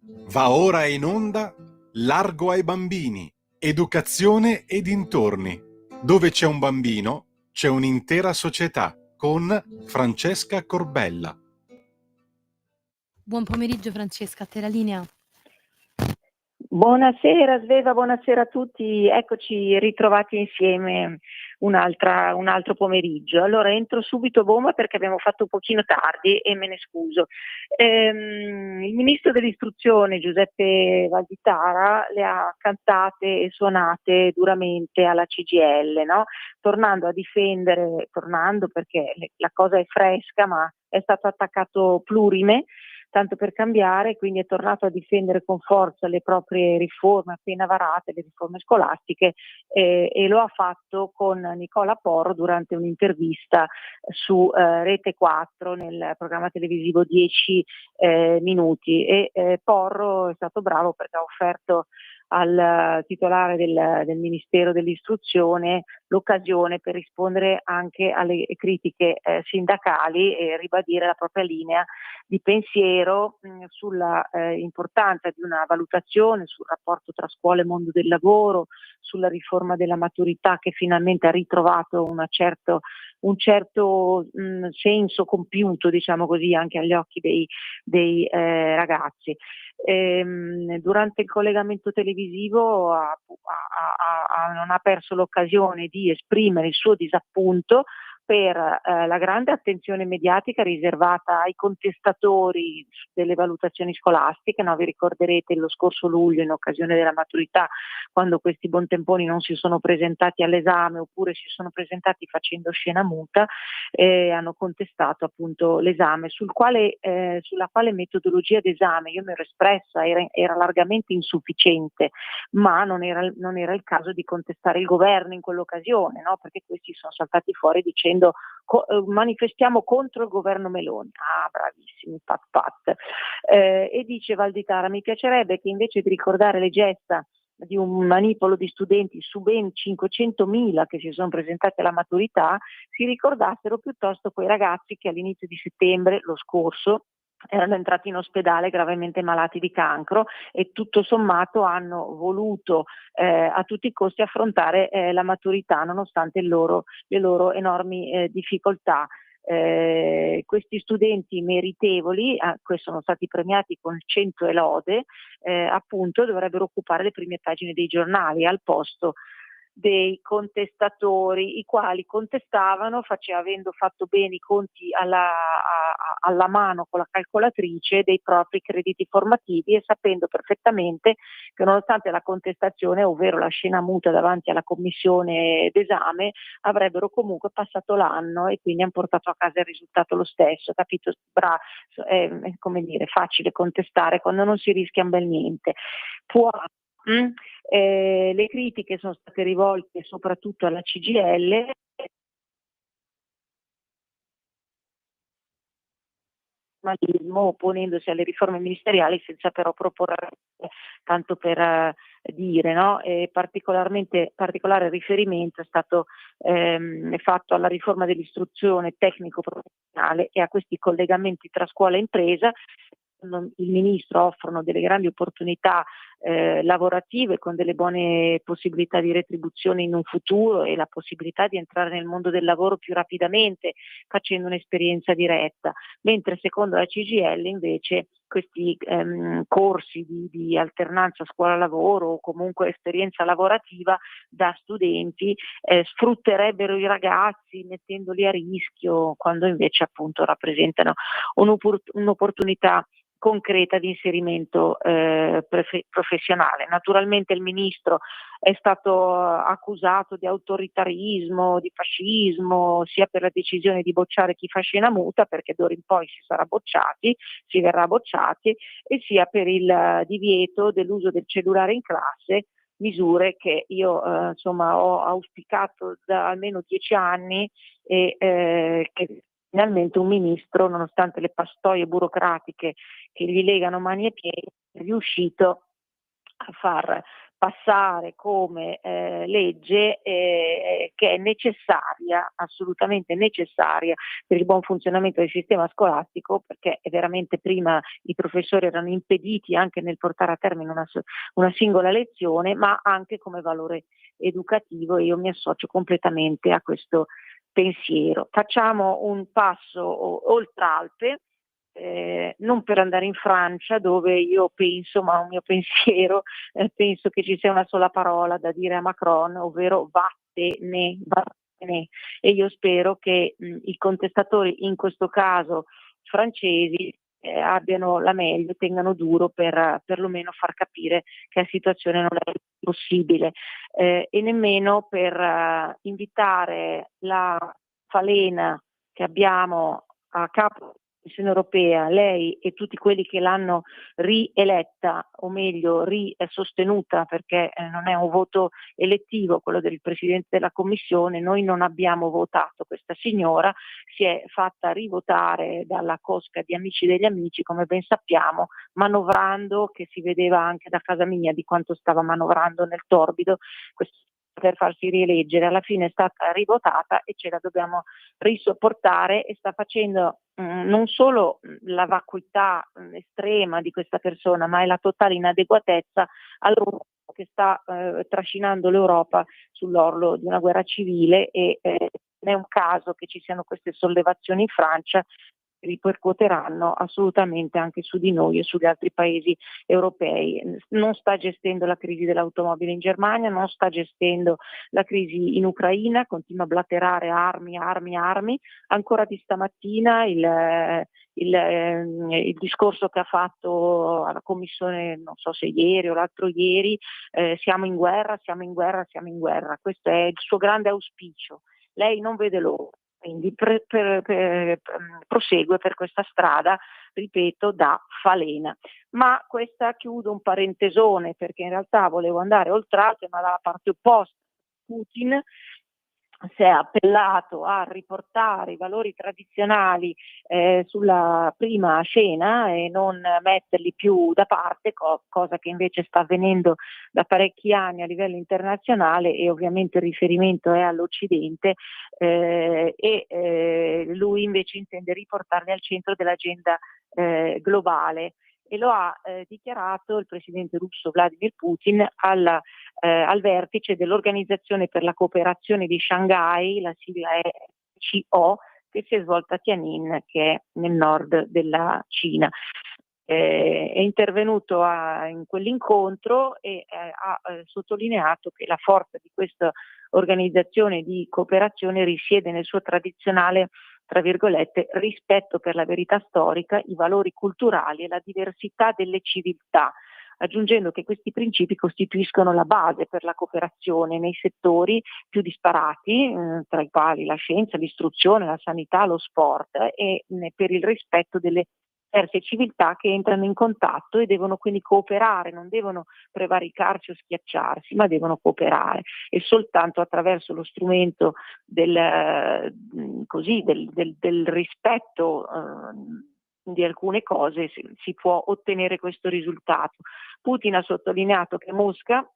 Va ora in onda Largo ai bambini, educazione e dintorni. Dove c'è un bambino, c'è un'intera società, con Francesca Corbella. Buon pomeriggio Francesca, a te la linea. Buonasera Sveva, buonasera a tutti, eccoci ritrovati insieme un altro pomeriggio. Allora entro subito bomba perché abbiamo fatto un pochino tardi e me ne scuso. Il ministro dell'istruzione Giuseppe Valditara le ha cantate e suonate duramente alla CGIL, no? Tornando perché la cosa è fresca, ma è stato attaccato plurime, tanto per cambiare, quindi è tornato a difendere con forza le proprie riforme appena varate, le riforme scolastiche, e lo ha fatto con Nicola Porro durante un'intervista su Rete 4 nel programma televisivo 10 minuti, e Porro è stato bravo perché ha offerto al titolare del Ministero dell'Istruzione l'occasione per rispondere anche alle critiche sindacali e ribadire la propria linea di pensiero sulla importanza di una valutazione sul rapporto tra scuola e mondo del lavoro, sulla riforma della maturità che finalmente ha ritrovato un certo senso compiuto, diciamo così, anche agli occhi dei ragazzi. Durante il collegamento televisivo non ha perso l'occasione di esprimere il suo disappunto per la grande attenzione mediatica riservata ai contestatori delle valutazioni scolastiche, no? Vi ricorderete lo scorso luglio, in occasione della maturità, quando questi buontemponi non si sono presentati all'esame oppure si sono presentati facendo scena muta, hanno contestato appunto l'esame, sulla quale metodologia d'esame io mi ero espressa, era largamente insufficiente, ma non era il caso di contestare il governo in quell'occasione, no? Perché questi sono saltati fuori dicendo manifestiamo contro il governo Meloni. Ah, bravissimi, pat. E dice Valditara: mi piacerebbe che invece di ricordare le gesta di un manipolo di studenti su ben 500.000 che si sono presentati alla maturità, si ricordassero piuttosto quei ragazzi che all'inizio di settembre, lo scorso, erano entrati in ospedale gravemente malati di cancro e tutto sommato hanno voluto a tutti i costi affrontare la maturità nonostante le loro enormi difficoltà. Questi studenti meritevoli, che sono stati premiati con 100 e lode, appunto dovrebbero occupare le prime pagine dei giornali al posto dei contestatori, i quali contestavano avendo fatto bene i conti alla mano con la calcolatrice dei propri crediti formativi e sapendo perfettamente che nonostante la contestazione, ovvero la scena muta davanti alla commissione d'esame, avrebbero comunque passato l'anno e quindi hanno portato a casa il risultato lo stesso, capito? È come dire, facile contestare quando non si rischia un bel niente. Le critiche sono state rivolte soprattutto alla CGIL, opponendosi alle riforme ministeriali senza però proporre, tanto per dire, no? Particolare riferimento è stato fatto alla riforma dell'istruzione tecnico-professionale e a questi collegamenti tra scuola e impresa. Il ministro offrono delle grandi opportunità lavorative con delle buone possibilità di retribuzione in un futuro e la possibilità di entrare nel mondo del lavoro più rapidamente facendo un'esperienza diretta, mentre secondo la CGIL invece questi corsi di alternanza scuola-lavoro o comunque esperienza lavorativa da studenti sfrutterebbero i ragazzi mettendoli a rischio, quando invece appunto rappresentano un'opportunità concreta di inserimento professionale. Naturalmente il ministro è stato accusato di autoritarismo, di fascismo, sia per la decisione di bocciare chi fa scena muta, perché d'ora in poi si verrà bocciati, e sia per il divieto dell'uso del cellulare in classe, misure che io ho auspicato da almeno 10 anni e che finalmente un ministro, nonostante le pastoie burocratiche che gli legano mani e piedi, è riuscito a far passare come legge che è necessaria, assolutamente necessaria per il buon funzionamento del sistema scolastico, perché veramente prima i professori erano impediti anche nel portare a termine una singola lezione, ma anche come valore educativo, e io mi associo completamente a questo pensiero. Facciamo un passo oltre Alpe, non per andare in Francia, dove io penso, ma un mio pensiero, penso che ci sia una sola parola da dire a Macron, ovvero vattene, vattene. E io spero che i contestatori, in questo caso francesi, abbiano la meglio, tengano duro per perlomeno far capire che la situazione non è possibile, e nemmeno per invitare la falena che abbiamo a capo Commissione europea, lei e tutti quelli che l'hanno rieletta, o meglio risostenuta, perché non è un voto elettivo quello del Presidente della Commissione, noi non abbiamo votato questa signora, si è fatta rivotare dalla cosca di Amici degli Amici, come ben sappiamo, manovrando, che si vedeva anche da casa mia di quanto stava manovrando nel torbido per farsi rieleggere. Alla fine è stata rivotata e ce la dobbiamo risopportare, e sta facendo non solo la vacuità estrema di questa persona, ma è la totale inadeguatezza all'Europa, che sta trascinando l'Europa sull'orlo di una guerra civile, e non è un caso che ci siano queste sollevazioni in Francia, che ripercuoteranno assolutamente anche su di noi e sugli altri paesi europei. Non sta gestendo la crisi dell'automobile in Germania, non sta gestendo la crisi in Ucraina, continua a blaterare armi, armi, armi. Ancora di stamattina il discorso che ha fatto alla Commissione, non so se ieri o l'altro ieri, siamo in guerra, siamo in guerra, siamo in guerra. Questo è il suo grande auspicio. Lei non vede l'ora, quindi prosegue per questa strada, ripeto, da falena. Ma questa, chiudo un parentesone, perché in realtà volevo andare oltre, ma dalla parte opposta. Putin si è appellato a riportare i valori tradizionali sulla prima scena e non metterli più da parte, cosa che invece sta avvenendo da parecchi anni a livello internazionale, e ovviamente il riferimento è all'Occidente, lui invece intende riportarli al centro dell'agenda globale. E lo ha dichiarato il presidente russo Vladimir Putin al vertice dell'Organizzazione per la cooperazione di Shanghai, la sigla è CO, che si è svolta a Tianjin, che è nel nord della Cina. È intervenuto in quell'incontro e ha sottolineato che la forza di questa organizzazione di cooperazione risiede nel suo tradizionale, tra virgolette, rispetto per la verità storica, i valori culturali e la diversità delle civiltà, aggiungendo che questi principi costituiscono la base per la cooperazione nei settori più disparati, tra i quali la scienza, l'istruzione, la sanità, lo sport, e per il rispetto delle diverse civiltà che entrano in contatto e devono quindi cooperare, non devono prevaricarsi o schiacciarsi, ma devono cooperare, e soltanto attraverso lo strumento del rispetto di alcune cose si può ottenere questo risultato. Putin ha sottolineato che Mosca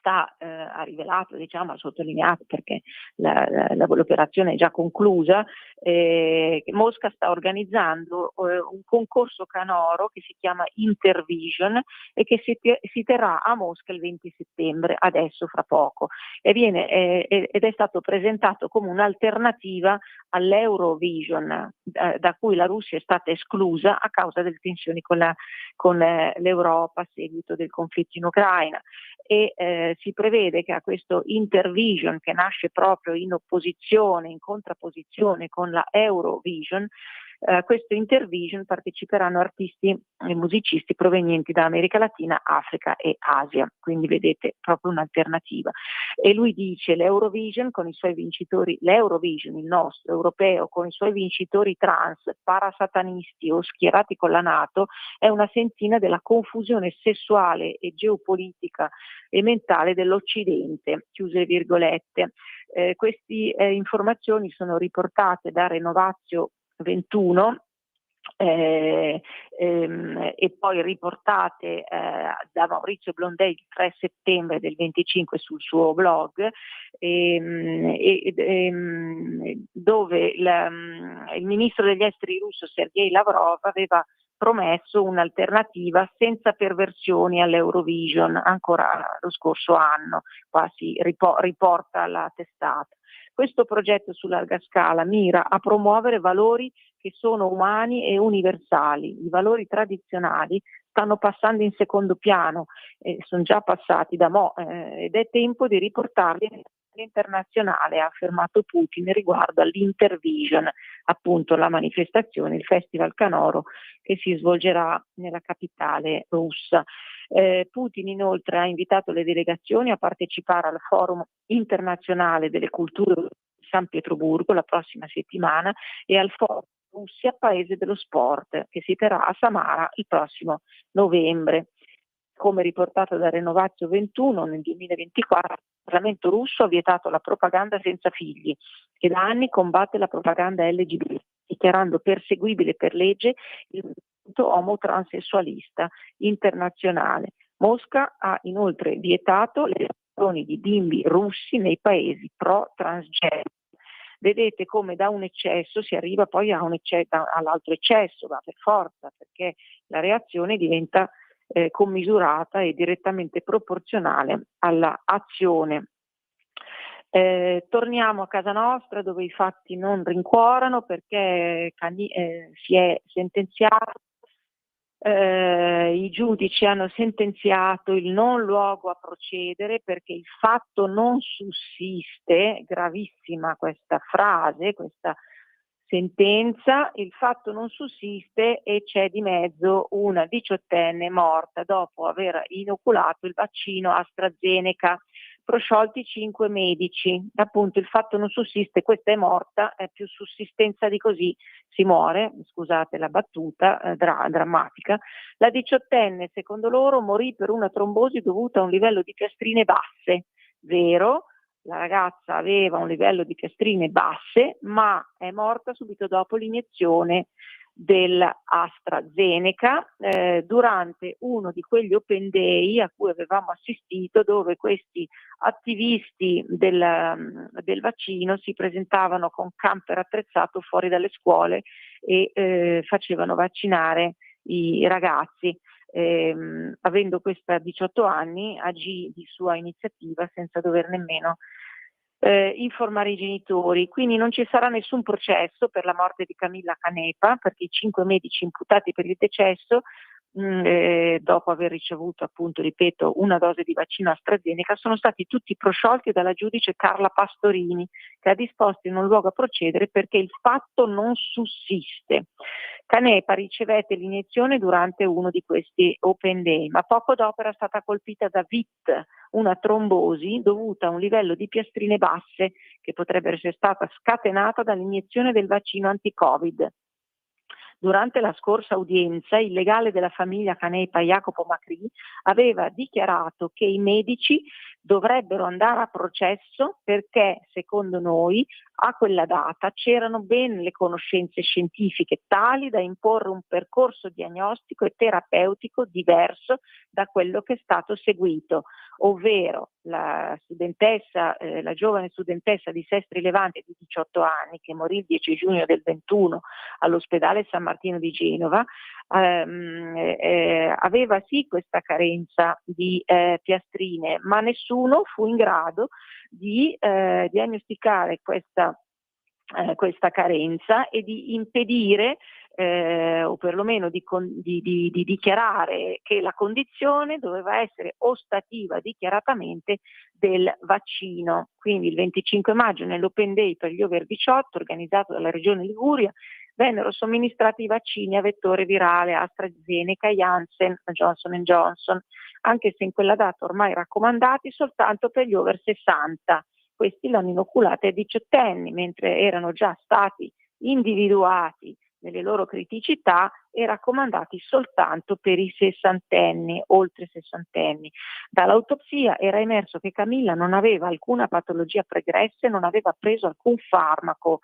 ha rivelato, ha sottolineato, perché l'operazione è già conclusa, che Mosca sta organizzando un concorso canoro che si chiama Intervision e che si terrà a Mosca il 20 settembre, adesso fra poco, ed è stato presentato come un'alternativa all'Eurovision, da cui la Russia è stata esclusa a causa delle tensioni con l'Europa a seguito del conflitto in Ucraina. E si prevede che a questo Intervision, che nasce proprio in opposizione, in contrapposizione con la Eurovision, questo Intervision parteciperanno artisti e musicisti provenienti da America Latina, Africa e Asia, quindi vedete proprio un'alternativa. E lui dice: l'Eurovision con i suoi vincitori, l'Eurovision, il nostro europeo, con i suoi vincitori trans, parasatanisti o schierati con la NATO, è una sentina della confusione sessuale e geopolitica e mentale dell'Occidente, chiuse virgolette. Queste informazioni sono riportate da Renovatio 21, e poi riportate da Maurizio Blondei il 3 settembre del 25 sul suo blog, dove il ministro degli esteri russo Sergei Lavrov aveva promesso un'alternativa senza perversioni all'Eurovision ancora lo scorso anno, qua si riporta la testata. Questo progetto su larga scala mira a promuovere valori che sono umani e universali. I valori tradizionali stanno passando in secondo piano, sono già passati da mo', ed è tempo di riportarli internazionale, ha affermato Putin riguardo all'Intervision, appunto la manifestazione, il Festival Canoro che si svolgerà nella capitale russa. Putin inoltre ha invitato le delegazioni a partecipare al Forum internazionale delle culture di San Pietroburgo la prossima settimana e al Forum Russia Paese dello Sport che si terrà a Samara il prossimo novembre. Come riportato da Renovatio 21 nel 2024, il Parlamento russo ha vietato la propaganda senza figli e da anni combatte la propaganda LGBT, dichiarando perseguibile per legge il movimento omotransessualista internazionale. Mosca ha inoltre vietato le adozioni di bimbi russi nei paesi pro-transgender. Vedete come da un eccesso si arriva poi all'altro eccesso, ma per forza, perché la reazione diventa commisurata e direttamente proporzionale alla azione. Torniamo a casa nostra dove i fatti non rincuorano perché si è sentenziato, i giudici hanno sentenziato il non luogo a procedere perché il fatto non sussiste, gravissima questa frase, questa sentenza, il fatto non sussiste e c'è di mezzo una 18enne morta dopo aver inoculato il vaccino AstraZeneca, prosciolti 5 medici, appunto il fatto non sussiste, questa è morta, è più sussistenza di così, si muore, scusate la battuta drammatica. La 18enne secondo loro morì per una trombosi dovuta a un livello di piastrine basse, vero? La ragazza aveva un livello di piastrine basse, ma è morta subito dopo l'iniezione dell'AstraZeneca durante uno di quegli open day a cui avevamo assistito, dove questi attivisti del vaccino si presentavano con camper attrezzato fuori dalle scuole e facevano vaccinare i ragazzi. Avendo questa 18 anni agì di sua iniziativa senza dover nemmeno informare i genitori, quindi non ci sarà nessun processo per la morte di Camilla Canepa perché i 5 medici imputati per il decesso dopo aver ricevuto appunto, ripeto, una dose di vaccino AstraZeneca sono stati tutti prosciolti dalla giudice Carla Pastorini che ha disposto in un luogo a procedere perché il fatto non sussiste. Canepa ricevette l'iniezione durante uno di questi open day, ma poco dopo era stata colpita da VIT, una trombosi dovuta a un livello di piastrine basse che potrebbe essere stata scatenata dall'iniezione del vaccino anti-Covid. Durante la scorsa udienza, il legale della famiglia Canepa, Jacopo Macri, aveva dichiarato che i medici dovrebbero andare a processo perché, secondo noi, a quella data c'erano ben le conoscenze scientifiche tali da imporre un percorso diagnostico e terapeutico diverso da quello che è stato seguito, ovvero la giovane studentessa di Sestri Levante di 18 anni che morì il 10 giugno del 21 all'ospedale San Martino di Genova, aveva sì questa carenza di piastrine, ma nessuno fu in grado di diagnosticare questa carenza e di impedire o perlomeno di dichiarare che la condizione doveva essere ostativa dichiaratamente del vaccino. Quindi il 25 maggio nell'Open Day per gli over 18 organizzato dalla Regione Liguria vennero somministrati i vaccini a vettore virale AstraZeneca, Janssen, Johnson & Johnson, anche se in quella data ormai raccomandati soltanto per gli over 60. Questi l'hanno inoculata ai 18enni, mentre erano già stati individuati nelle loro criticità e raccomandati soltanto per i sessantenni, oltre sessantenni. Dall'autopsia era emerso che Camilla non aveva alcuna patologia pregressa e non aveva preso alcun farmaco,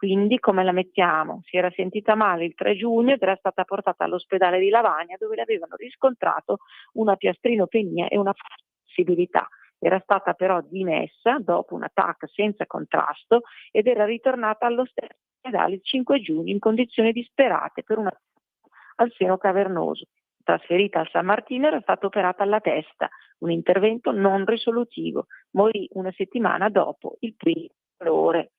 Quindi come la mettiamo? Si era sentita male il 3 giugno ed era stata portata all'ospedale di Lavagna, dove le avevano riscontrato una piastrinopenia e una flessibilità. Era stata però dimessa dopo un attacco senza contrasto ed era ritornata allo stesso ospedale il 5 giugno in condizioni disperate per una al seno cavernoso. Trasferita al San Martino, era stata operata alla testa, un intervento non risolutivo. Morì una settimana dopo il primo dolore.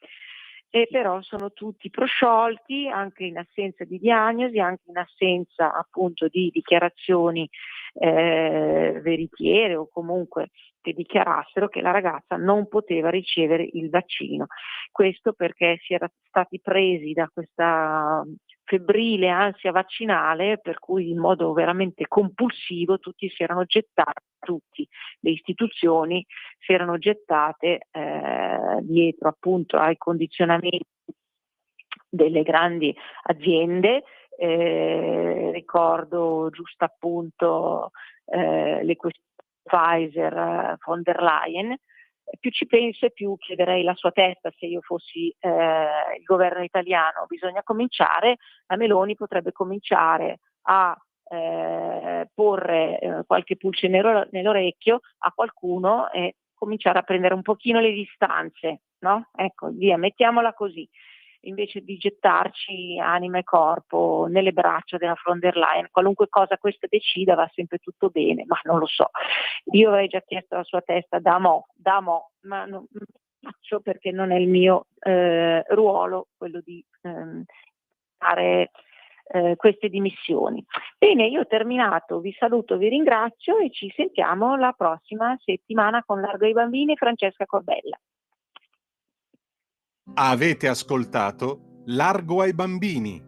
E però sono tutti prosciolti, anche in assenza di diagnosi, anche in assenza appunto di dichiarazioni veritiere o comunque che dichiarassero che la ragazza non poteva ricevere il vaccino. Questo perché si era stati presi da questa febbrile ansia vaccinale, per cui in modo veramente compulsivo tutti si erano gettati, tutti le istituzioni si erano gettate dietro appunto ai condizionamenti delle grandi aziende. Ricordo giusto appunto le questioni Pfizer, von der Leyen. Più ci penso e più chiederei la sua testa se io fossi il governo italiano. Bisogna cominciare, la Meloni potrebbe cominciare a porre qualche pulce nell'orecchio a qualcuno e cominciare a prendere un pochino le distanze, no? Ecco, via, mettiamola così, invece di gettarci anima e corpo nelle braccia della von der Leyen. Qualunque cosa questa decida va sempre tutto bene, ma non lo so. Io avrei già chiesto la sua testa da mo', ma non faccio perché non è il mio ruolo quello di fare queste dimissioni. Bene, io ho terminato, vi saluto, vi ringrazio e ci sentiamo la prossima settimana con Largo ai Bambini e Francesca Corbella. Avete ascoltato Largo ai Bambini,